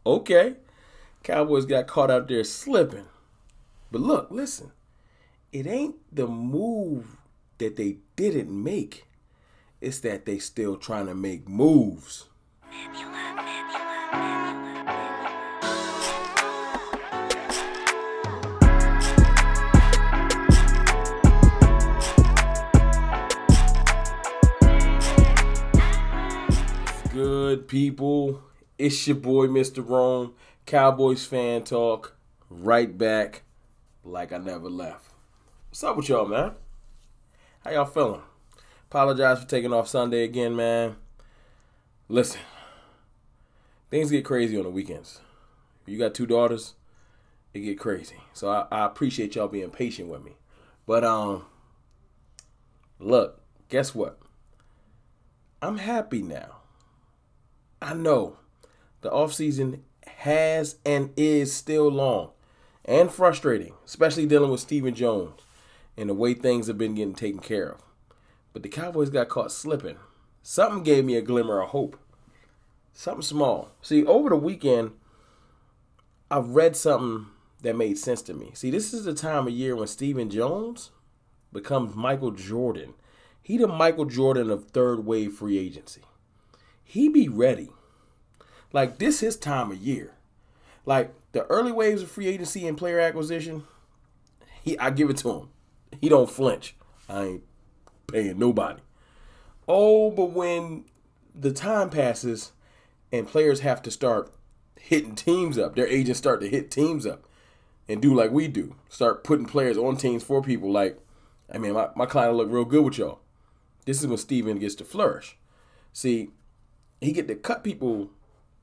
Okay. Cowboys got caught out there slipping. But look, listen. It ain't the move that they didn't make. It's that they still trying to make moves. Good people, it's your boy Mr. Rome, Cowboys fan talk, right back like I never left. What's up with y'all, man? How y'all feeling? Apologize for taking off Sunday again, man. Listen, things get crazy on the weekends. You got two daughters, it get crazy. So I appreciate y'all being patient with me. But look, guess what? I'm happy now. I know the offseason has and is still long and frustrating, especially dealing with Stephen Jones and the way things have been getting taken care of. But the Cowboys got caught slipping. Something gave me a glimmer of hope. Something small. See, over the weekend, I've read something that made sense to me. See, this is the time of year when Stephen Jones becomes Michael Jordan. He the Michael Jordan of third wave free agency. He be ready. Like, this his time of year. Like, the early waves of free agency and player acquisition, I give it to him. He don't flinch. I ain't paying nobody. Oh, but when the time passes and players have to start hitting teams up, their agents start to hit teams up and do like we do. Start putting players on teams for people like, I mean, my client will look real good with y'all. This is when Steven gets to flourish. See, he get to cut people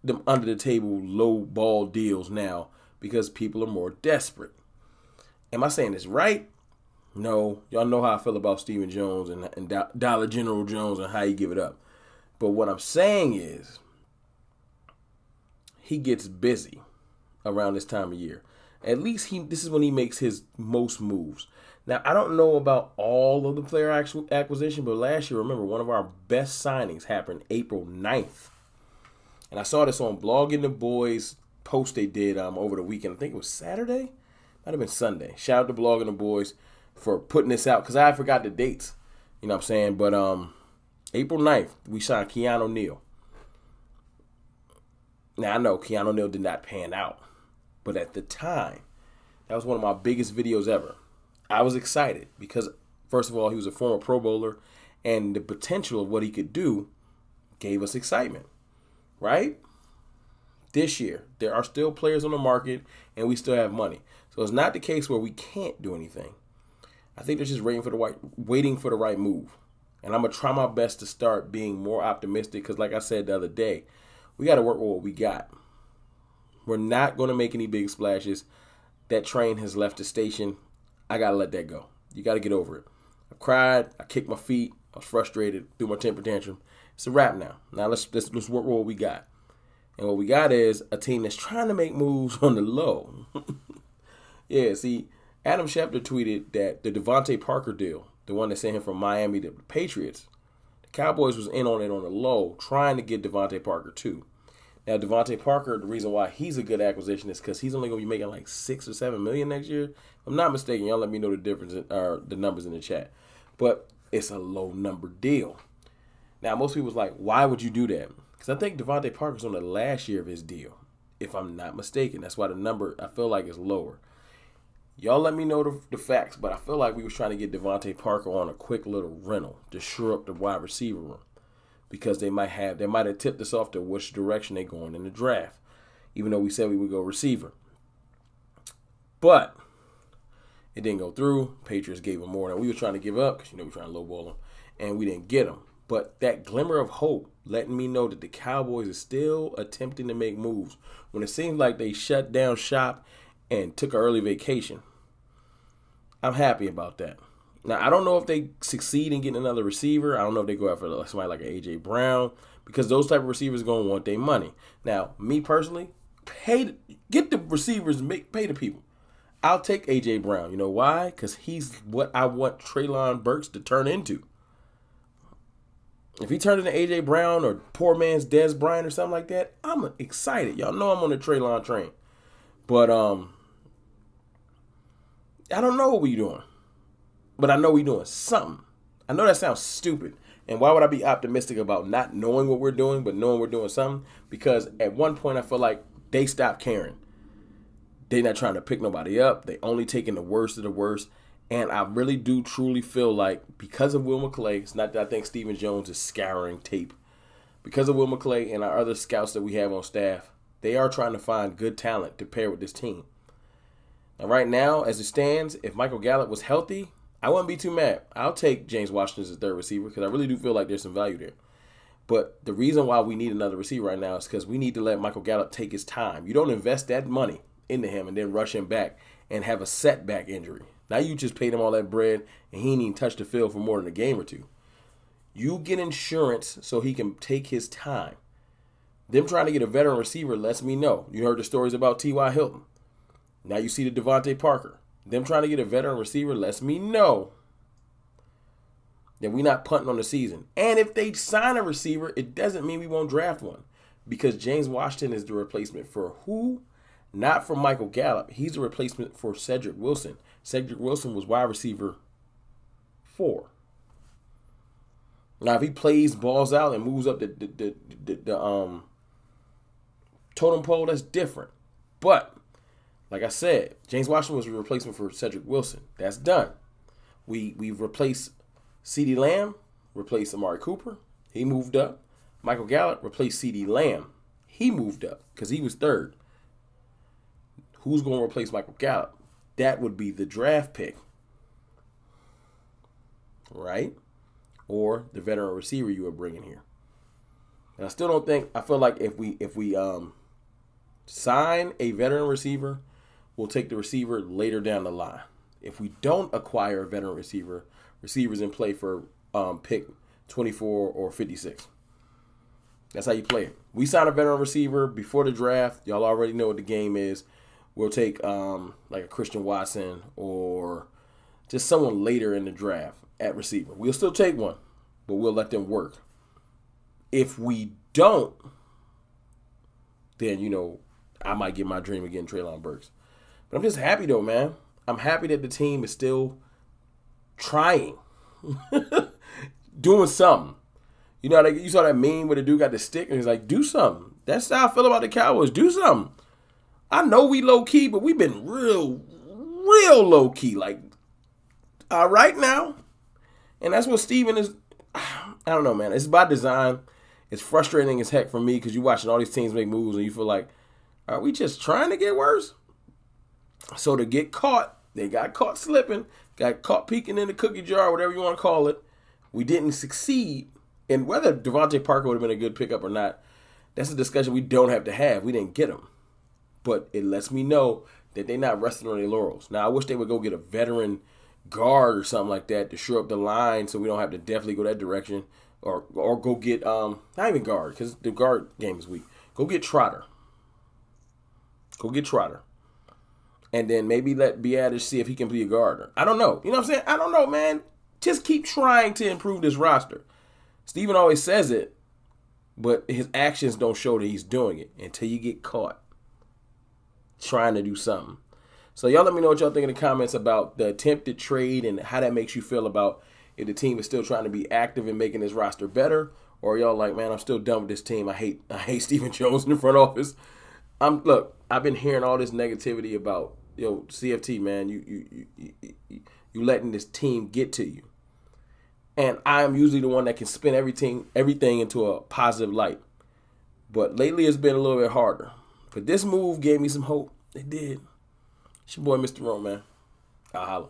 them under the table low ball deals now because people are more desperate. Am I saying this right? No. Y'all know how I feel about Stephen Jones and Dollar General Jones and how he give it up. But what I'm saying is he gets busy around this time of year. At least this is when he makes his most moves. Now, I don't know about all of the player acquisition, but last year, remember, one of our best signings happened April 9th. And I saw this on Blogging the Boys post they did over the weekend. I think it was Saturday. Might have been Sunday. Shout out to Blogging the Boys for putting this out because I forgot the dates. You know what I'm saying? But April 9th, we signed Keanu Neal. Now, I know Keanu Neal did not pan out. But at the time, that was one of my biggest videos ever. I was excited because, first of all, he was a former Pro Bowler, and the potential of what he could do gave us excitement, right? This year, there are still players on the market, and we still have money. So it's not the case where we can't do anything. I think they're just waiting for the right move. And I'm going to try my best to start being more optimistic because, like I said the other day, we got to work with what we got. We're not going to make any big splashes. That train has left the station. I got to let that go. You got to get over it. I cried. I kicked my feet. I was frustrated. Threw my temper tantrum. It's a wrap now. Now let's work with what we got. And what we got is a team that's trying to make moves on the low. Yeah, see, Adam Schefter tweeted that the Devontae Parker deal, the one that sent him from Miami to the Patriots, the Cowboys was in on it on the low, trying to get Devontae Parker too. Now, Devontae Parker, the reason why he's a good acquisition is because he's only going to be making like $6 or $7 million next year. If I'm not mistaken, y'all let me know the difference or the numbers in the chat. But it's a low number deal. Now, most people's like, why would you do that? Because I think Devontae Parker's on the last year of his deal, if I'm not mistaken. That's why the number, I feel like, is lower. Y'all let me know the facts, but I feel like we was trying to get Devontae Parker on a quick little rental to shore up the wide receiver room. Because they might have tipped us off to which direction they're going in the draft, even though we said we would go receiver. But it didn't go through. Patriots gave him more than we were trying to give up because, we're trying to lowball him, and we didn't get him. But that glimmer of hope letting me know that the Cowboys are still attempting to make moves when it seems like they shut down shop and took an early vacation. I'm happy about that. Now, I don't know if they succeed in getting another receiver. I don't know if they go after somebody like an A.J. Brown because those type of receivers are going to want their money. Now, me personally, get the receivers and pay the people. I'll take A.J. Brown. You know why? Because he's what I want Treylon Burks to turn into. If he turned into A.J. Brown or poor man's Dez Bryant or something like that, I'm excited. Y'all know I'm on the Treylon train. But I don't know what we doing. But I know we doing something. I know that sounds stupid. And why would I be optimistic about not knowing what we're doing, but knowing we're doing something? Because at one point I feel like they stopped caring. They're not trying to pick nobody up. They only taking the worst of the worst. And I really do truly feel like because of Will McClay, it's not that I think Stephen Jones is scouring tape. Because of Will McClay and our other scouts that we have on staff, they are trying to find good talent to pair with this team. And right now, as it stands, if Michael Gallup was healthy, I wouldn't be too mad. I'll take James Washington as a third receiver because I really do feel like there's some value there. But the reason why we need another receiver right now is because we need to let Michael Gallup take his time. You don't invest that money into him and then rush him back and have a setback injury. Now you just paid him all that bread and he ain't even touched the field for more than a game or two. You get insurance so he can take his time. Them trying to get a veteran receiver lets me know. You heard the stories about T.Y. Hilton. Now you see the Devontae Parker. Them trying to get a veteran receiver lets me know that we're not punting on the season. And if they sign a receiver, it doesn't mean we won't draft one. Because James Washington is the replacement for who? Not for Michael Gallup. He's a replacement for Cedric Wilson. Cedric Wilson was wide receiver 4. Now, if he plays balls out and moves up the totem pole, that's different. But, like I said, James Washington was a replacement for Cedric Wilson. That's done. We've replaced CeeDee Lamb, replaced Amari Cooper. He moved up. Michael Gallup replaced CeeDee Lamb. He moved up because he was third. Who's going to replace Michael Gallup? That would be the draft pick, right? Or the veteran receiver you are bringing here. And I still don't think. I feel like if we sign a veteran receiver, we'll take the receiver later down the line. If we don't acquire a veteran receiver, receivers in play for pick 24 or 56. That's how you play it. We sign a veteran receiver before the draft. Y'all already know what the game is. We'll take like a Christian Watson or just someone later in the draft at receiver. We'll still take one, but we'll let them work. If we don't, then, I might get my dream of getting Treylon Burks. But I'm just happy, though, man. I'm happy that the team is still trying, doing something. You saw that meme where the dude got the stick and he's like, do something. That's how I feel about the Cowboys. Do something. I know we low-key, but we've been real low-key. Like, right now. And that's what Steven is. I don't know, man. It's by design. It's frustrating as heck for me because you're watching all these teams make moves and you feel like, are we just trying to get worse? So to get caught, they got caught slipping, got caught peeking in the cookie jar, whatever you want to call it. We didn't succeed. And whether Devontae Parker would have been a good pickup or not, that's a discussion we don't have to have. We didn't get him. But it lets me know that they're not resting on their laurels. Now, I wish they would go get a veteran guard or something like that to shore up the line so we don't have to definitely go that direction. Or go get, not even guard, because the guard game is weak. Go get Trotter. And then maybe let Biadish see if he can be a guard. I don't know. You know what I'm saying? I don't know, man. Just keep trying to improve this roster. Steven always says it, but his actions don't show that he's doing it until you get caught trying to do something. So y'all let me know what y'all think in the comments about the attempted trade and how that makes you feel about if the team is still trying to be active in making this roster better, or y'all like, man, I'm still done with this team. I hate Stephen Jones in the front office. Look, I've been hearing all this negativity about, CFT, man, you letting this team get to you. And I am usually the one that can spin everything into a positive light. But lately it's been a little bit harder. But this move gave me some hope. It did. It's your boy, Mr. Rome, man. I'll holla.